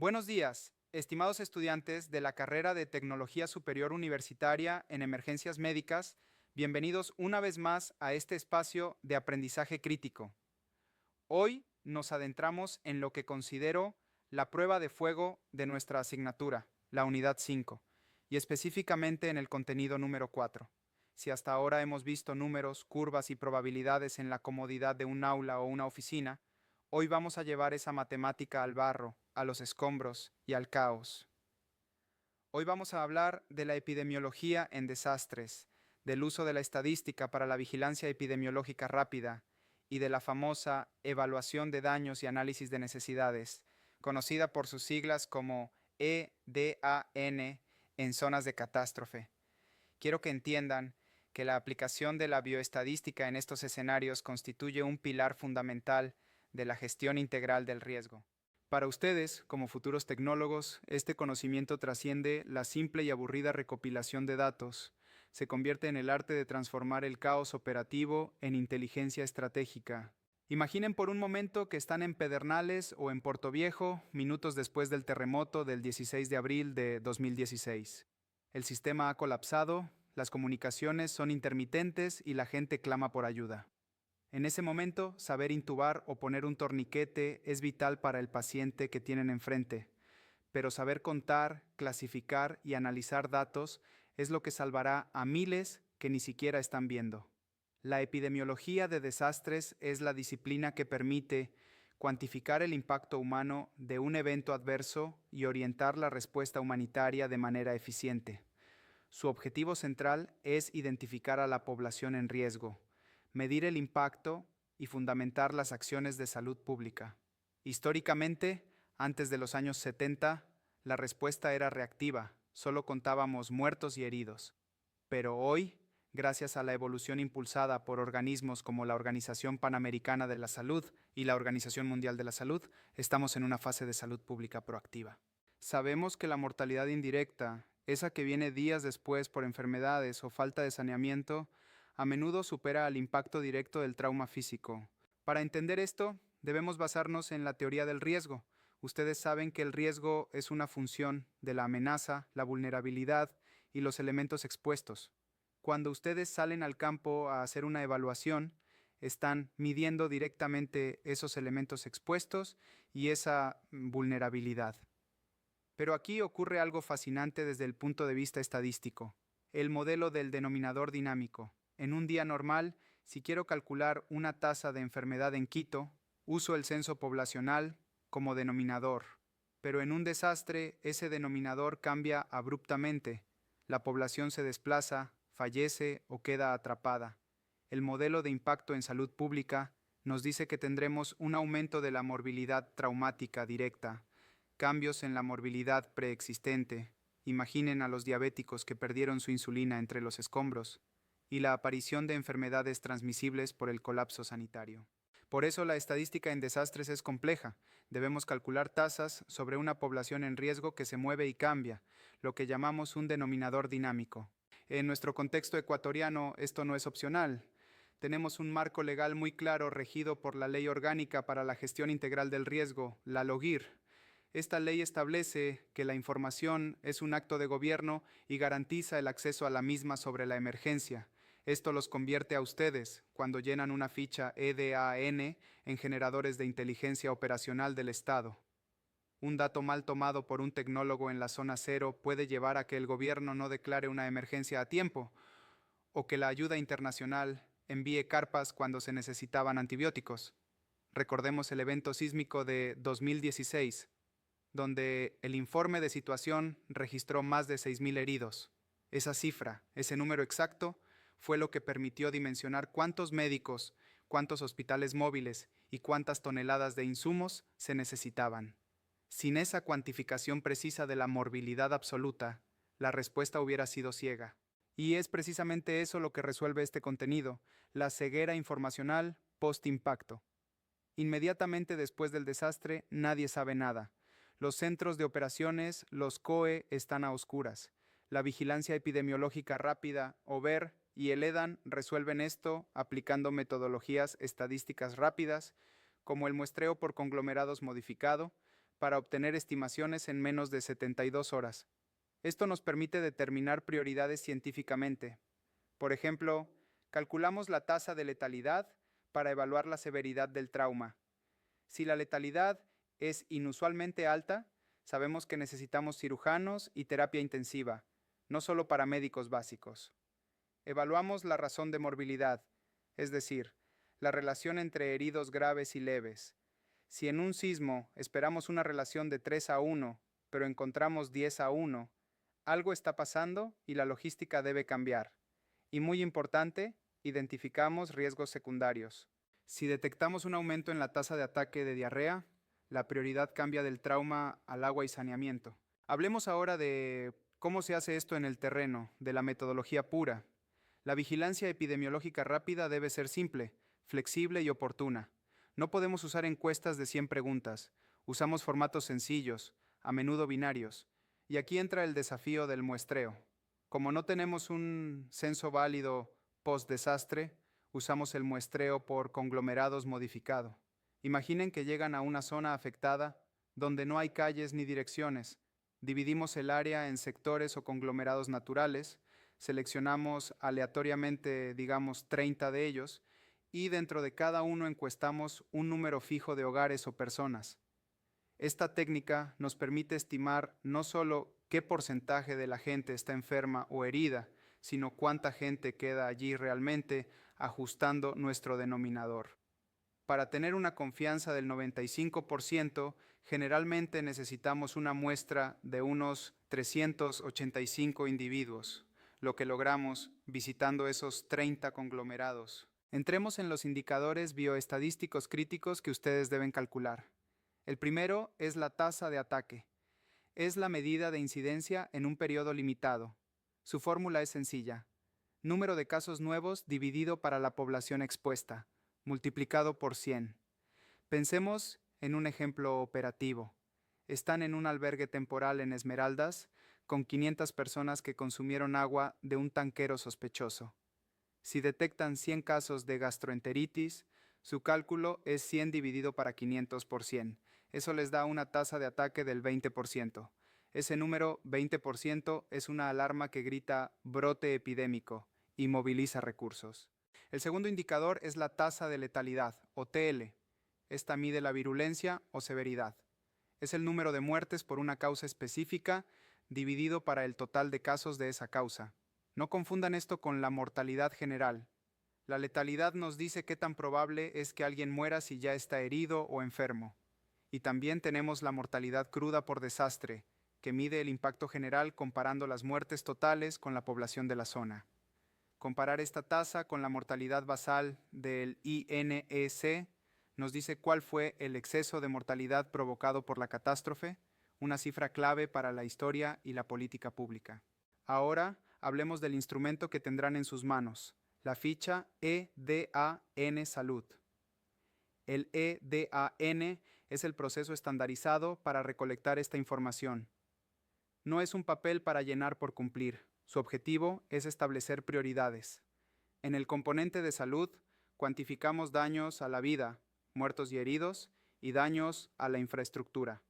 Buenos días, estimados estudiantes de la carrera de Tecnología Superior Universitaria en Emergencias Médicas. Bienvenidos una vez más a este espacio de aprendizaje crítico. Hoy nos adentramos en lo que considero la prueba de fuego de nuestra asignatura, la unidad 5, y específicamente en el contenido número 4. Si hasta ahora hemos visto números, curvas y probabilidades en la comodidad de un aula o una oficina, hoy vamos a llevar esa matemática al barro, a los escombros y al caos. Hoy vamos a hablar de la epidemiología en desastres, del uso de la estadística para la vigilancia epidemiológica rápida y de la famosa evaluación de daños y análisis de necesidades, conocida por sus siglas como EDAN en zonas de catástrofe. Quiero que entiendan que la aplicación de la bioestadística en estos escenarios constituye un pilar fundamental de la gestión integral del riesgo. Para ustedes, como futuros tecnólogos, este conocimiento trasciende la simple y aburrida recopilación de datos, se convierte en el arte de transformar el caos operativo en inteligencia estratégica. Imaginen por un momento que están en Pedernales o en Portoviejo, minutos después del terremoto del 16 de abril de 2016. El sistema ha colapsado, las comunicaciones son intermitentes y la gente clama por ayuda. En ese momento, saber intubar o poner un torniquete es vital para el paciente que tienen enfrente, pero saber contar, clasificar y analizar datos es lo que salvará a miles que ni siquiera están viendo. La epidemiología de desastres es la disciplina que permite cuantificar el impacto humano de un evento adverso y orientar la respuesta humanitaria de manera eficiente. Su objetivo central es identificar a la población en riesgo, medir el impacto y fundamentar las acciones de salud pública. Históricamente, antes de los años 70, la respuesta era reactiva, solo contábamos muertos y heridos. Pero hoy, gracias a la evolución impulsada por organismos como la Organización Panamericana de la Salud y la Organización Mundial de la Salud, estamos en una fase de salud pública proactiva. Sabemos que la mortalidad indirecta, esa que viene días después por enfermedades o falta de saneamiento, a menudo supera al impacto directo del trauma físico. Para entender esto, debemos basarnos en la teoría del riesgo. Ustedes saben que el riesgo es una función de la amenaza, la vulnerabilidad y los elementos expuestos. Cuando ustedes salen al campo a hacer una evaluación, están midiendo directamente esos elementos expuestos y esa vulnerabilidad. Pero aquí ocurre algo fascinante desde el punto de vista estadístico, el modelo del denominador dinámico. En un día normal, si quiero calcular una tasa de enfermedad en Quito, uso el censo poblacional como denominador. Pero en un desastre, ese denominador cambia abruptamente. La población se desplaza, fallece o queda atrapada. El modelo de impacto en salud pública nos dice que tendremos un aumento de la morbilidad traumática directa, cambios en la morbilidad preexistente, imaginen a los diabéticos que perdieron su insulina entre los escombros, y la aparición de enfermedades transmisibles por el colapso sanitario. Por eso la estadística en desastres es compleja. Debemos calcular tasas sobre una población en riesgo que se mueve y cambia, lo que llamamos un denominador dinámico. En nuestro contexto ecuatoriano esto no es opcional. Tenemos un marco legal muy claro regido por la Ley Orgánica para la Gestión Integral del Riesgo, la LOGIR. Esta ley establece que la información es un acto de gobierno y garantiza el acceso a la misma sobre la emergencia. Esto los convierte a ustedes, cuando llenan una ficha EDAN, en generadores de inteligencia operacional del Estado. Un dato mal tomado por un tecnólogo en la zona cero puede llevar a que el gobierno no declare una emergencia a tiempo, o que la ayuda internacional envíe carpas cuando se necesitaban antibióticos. Recordemos el evento sísmico de 2016, donde el informe de situación registró más de 6.000 heridos. Esa cifra, ese número exacto, fue lo que permitió dimensionar cuántos médicos, cuántos hospitales móviles y cuántas toneladas de insumos se necesitaban. Sin esa cuantificación precisa de la morbilidad absoluta, la respuesta hubiera sido ciega. Y es precisamente eso lo que resuelve este contenido, la ceguera informacional post-impacto. Inmediatamente después del desastre, nadie sabe nada. Los centros de operaciones, los COE, están a oscuras. La vigilancia epidemiológica rápida, o VER, y el EDAN resuelven esto aplicando metodologías estadísticas rápidas, como el muestreo por conglomerados modificado, para obtener estimaciones en menos de 72 horas. Esto nos permite determinar prioridades científicamente. Por ejemplo, calculamos la tasa de letalidad para evaluar la severidad del trauma. Si la letalidad es inusualmente alta, sabemos que necesitamos cirujanos y terapia intensiva, no solo paramédicos básicos. Evaluamos la razón de morbilidad, es decir, la relación entre heridos graves y leves. Si en un sismo esperamos una relación de 3:1, pero encontramos 10:1, algo está pasando y la logística debe cambiar. Y muy importante, identificamos riesgos secundarios. Si detectamos un aumento en la tasa de ataque de diarrea, la prioridad cambia del trauma al agua y saneamiento. Hablemos ahora de cómo se hace esto en el terreno, de la metodología pura. La vigilancia epidemiológica rápida debe ser simple, flexible y oportuna. No podemos usar encuestas de 100 preguntas. Usamos formatos sencillos, a menudo binarios. Y aquí entra el desafío del muestreo. Como no tenemos un censo válido post-desastre, usamos el muestreo por conglomerados modificado. Imaginen que llegan a una zona afectada donde no hay calles ni direcciones. Dividimos el área en sectores o conglomerados naturales, seleccionamos aleatoriamente, digamos, 30 de ellos, y dentro de cada uno encuestamos un número fijo de hogares o personas. Esta técnica nos permite estimar no solo qué porcentaje de la gente está enferma o herida, sino cuánta gente queda allí realmente, ajustando nuestro denominador. Para tener una confianza del 95%, generalmente necesitamos una muestra de unos 385 individuos, lo que logramos visitando esos 30 conglomerados. Entremos en los indicadores bioestadísticos críticos que ustedes deben calcular. El primero es la tasa de ataque. Es la medida de incidencia en un periodo limitado. Su fórmula es sencilla. Número de casos nuevos dividido para la población expuesta, multiplicado por 100. Pensemos en un ejemplo operativo. Están en un albergue temporal en Esmeraldas con 500 personas que consumieron agua de un tanquero sospechoso. Si detectan 100 casos de gastroenteritis, su cálculo es 100 dividido para 500 por 100. Eso les da una tasa de ataque del 20%. Ese número 20% es una alarma que grita brote epidémico y moviliza recursos. El segundo indicador es la tasa de letalidad, o TL. Esta mide la virulencia o severidad. Es el número de muertes por una causa específica dividido para el total de casos de esa causa. No confundan esto con la mortalidad general. La letalidad nos dice qué tan probable es que alguien muera si ya está herido o enfermo. Y también tenemos la mortalidad cruda por desastre, que mide el impacto general comparando las muertes totales con la población de la zona. Comparar esta tasa con la mortalidad basal del INEC nos dice cuál fue el exceso de mortalidad provocado por la catástrofe, una cifra clave para la historia y la política pública. Ahora hablemos del instrumento que tendrán en sus manos, la ficha EDAN Salud. El EDAN es el proceso estandarizado para recolectar esta información. No es un papel para llenar por cumplir. Su objetivo es establecer prioridades. En el componente de salud, cuantificamos daños a la vida, muertos y heridos, y daños a la infraestructura.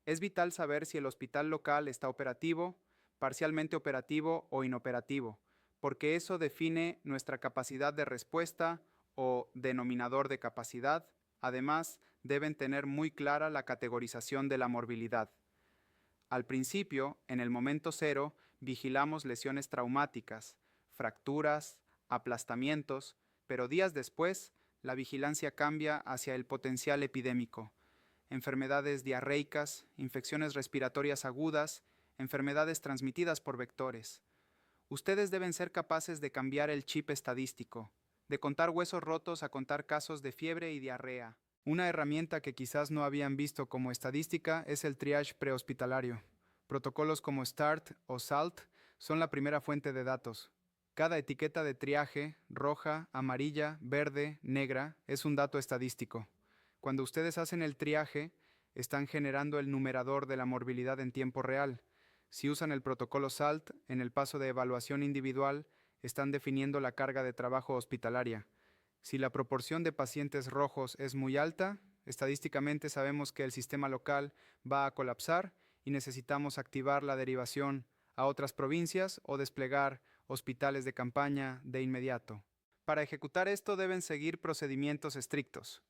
Es vital saber si el hospital local está operativo, parcialmente operativo o inoperativo, porque eso define nuestra capacidad de respuesta o denominador de capacidad. Además, deben tener muy clara la categorización de la morbilidad. Al principio, en el momento cero, vigilamos lesiones traumáticas, fracturas, aplastamientos, pero días después, la vigilancia cambia hacia el potencial epidémico. Enfermedades diarreicas, infecciones respiratorias agudas, enfermedades transmitidas por vectores. Ustedes deben ser capaces de cambiar el chip estadístico, de contar huesos rotos a contar casos de fiebre y diarrea. Una herramienta que quizás no habían visto como estadística es el triage prehospitalario. Protocolos como START o SALT son la primera fuente de datos. Cada etiqueta de triaje, roja, amarilla, verde, negra, es un dato estadístico. Cuando ustedes hacen el triaje, están generando el numerador de la morbilidad en tiempo real. Si usan el protocolo SALT en el paso de evaluación individual, están definiendo la carga de trabajo hospitalaria. Si la proporción de pacientes rojos es muy alta, Estadísticamente sabemos que el sistema local va a colapsar y necesitamos activar la derivación a otras provincias o desplegar hospitales de campaña de inmediato. Para ejecutar esto deben seguir procedimientos estrictos.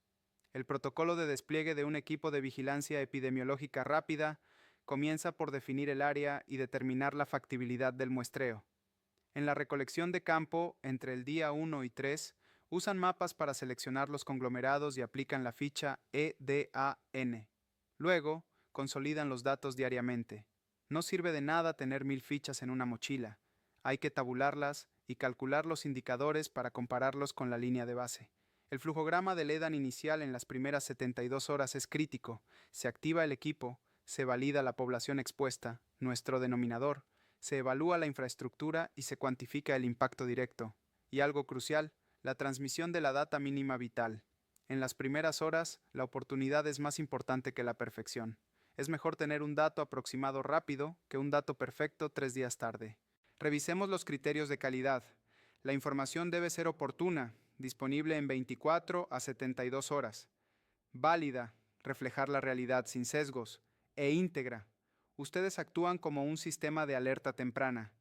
El protocolo de despliegue de un equipo de vigilancia epidemiológica rápida comienza por definir el área y determinar la factibilidad del muestreo. En la recolección de campo, entre el día 1 y 3, usan mapas para seleccionar los conglomerados y aplican la ficha EDAN. Luego, consolidan los datos diariamente. No sirve de nada tener 1000 fichas en una mochila. Hay que tabularlas y calcular los indicadores para compararlos con la línea de base. El flujograma del EDAN inicial en las primeras 72 horas es crítico. Se activa el equipo, se valida la población expuesta, nuestro denominador, se evalúa la infraestructura y se cuantifica el impacto directo. Y algo crucial, la transmisión de la data mínima vital. En las primeras horas, la oportunidad es más importante que la perfección. Es mejor tener un dato aproximado rápido que un dato perfecto 3 días tarde. Revisemos los criterios de calidad. La información debe ser oportuna, disponible en 24 a 72 horas. Válida, reflejar la realidad sin sesgos. E íntegra. Ustedes actúan como un sistema de alerta temprana.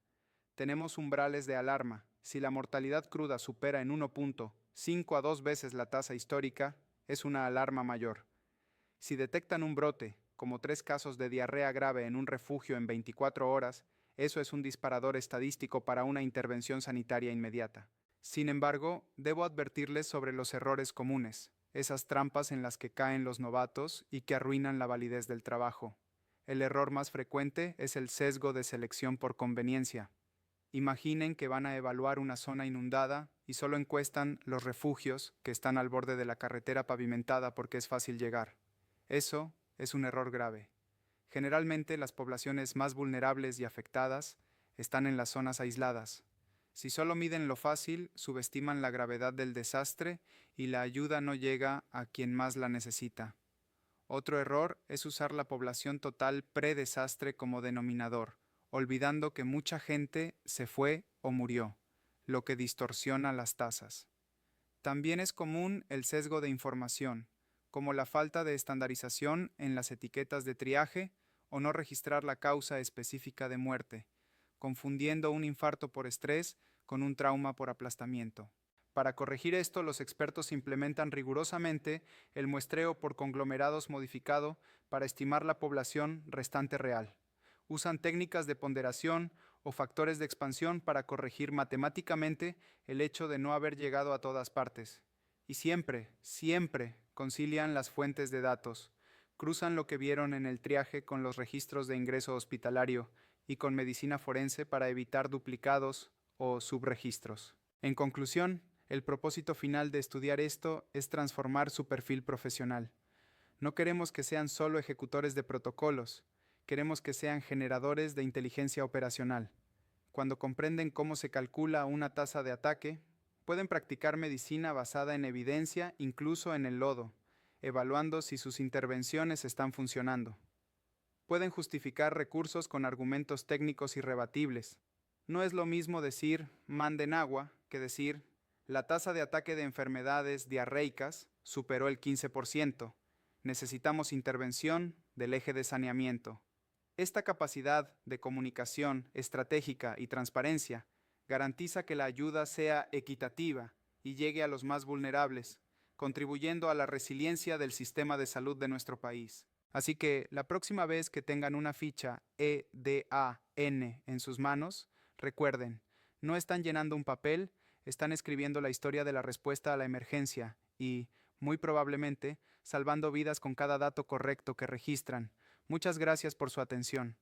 Tenemos umbrales de alarma. Si la mortalidad cruda supera en 1.5 a 2 veces la tasa histórica, es una alarma mayor. Si detectan un brote, como 3 casos de diarrea grave en un refugio en 24 horas, eso es un disparador estadístico para una intervención sanitaria inmediata. Sin embargo, debo advertirles sobre los errores comunes, esas trampas en las que caen los novatos y que arruinan la validez del trabajo. El error más frecuente es el sesgo de selección por conveniencia. Imaginen que van a evaluar una zona inundada y solo encuestan los refugios que están al borde de la carretera pavimentada porque es fácil llegar. Eso es un error grave. Generalmente las poblaciones más vulnerables y afectadas están en las zonas aisladas. Si solo miden lo fácil, subestiman la gravedad del desastre y la ayuda no llega a quien más la necesita. Otro error es usar la población total pre-desastre como denominador, olvidando que mucha gente se fue o murió, lo que distorsiona las tasas. También es común el sesgo de información, como la falta de estandarización en las etiquetas de triaje o no registrar la causa específica de muerte, confundiendo un infarto por estrés con un trauma por aplastamiento. Para corregir esto, los expertos implementan rigurosamente el muestreo por conglomerados modificado para estimar la población restante real. Usan técnicas de ponderación o factores de expansión para corregir matemáticamente el hecho de no haber llegado a todas partes. Y siempre concilian las fuentes de datos, cruzan lo que vieron en el triaje con los registros de ingreso hospitalario y con medicina forense para evitar duplicados o subregistros. En conclusión, el propósito final de estudiar esto es transformar su perfil profesional. No queremos que sean solo ejecutores de protocolos, queremos que sean generadores de inteligencia operacional. Cuando comprenden cómo se calcula una tasa de ataque, pueden practicar medicina basada en evidencia, incluso en el lodo, evaluando si sus intervenciones están funcionando. Pueden justificar recursos con argumentos técnicos irrebatibles. No es lo mismo decir manden agua que decir la tasa de ataque de enfermedades diarreicas superó el 15%. Necesitamos intervención del eje de saneamiento. Esta capacidad de comunicación estratégica y transparencia garantiza que la ayuda sea equitativa y llegue a los más vulnerables, contribuyendo a la resiliencia del sistema de salud de nuestro país. Así que la próxima vez que tengan una ficha EDAN en sus manos, recuerden, no están llenando un papel, están escribiendo la historia de la respuesta a la emergencia y, muy probablemente, salvando vidas con cada dato correcto que registran. Muchas gracias por su atención.